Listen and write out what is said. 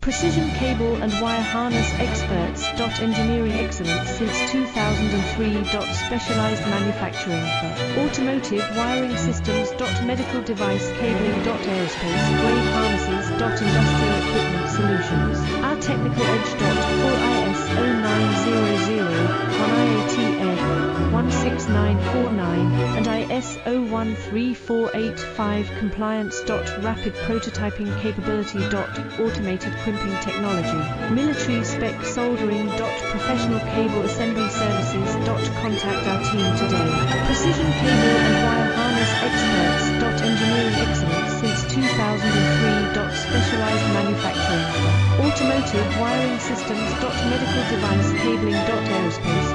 Precision cable and wire harness experts. Engineering excellence since 2003. Specialized manufacturing for automotive wiring systems. Medical device cabling. Aerospace grade harnesses. Industrial equipment solutions. Our technical edge. For ISO 9000 on IATF 16949 and ISO 13485 compliance. Rapid prototyping capability. Automated crimping technology. Military spec soldering. Professional cable assembly services. Contact our team today. Precision cable and wire harness experts. Engineering excellence since 2003. Specialized manufacturing. Automotive wiring systems. Medical device cabling. Aerospace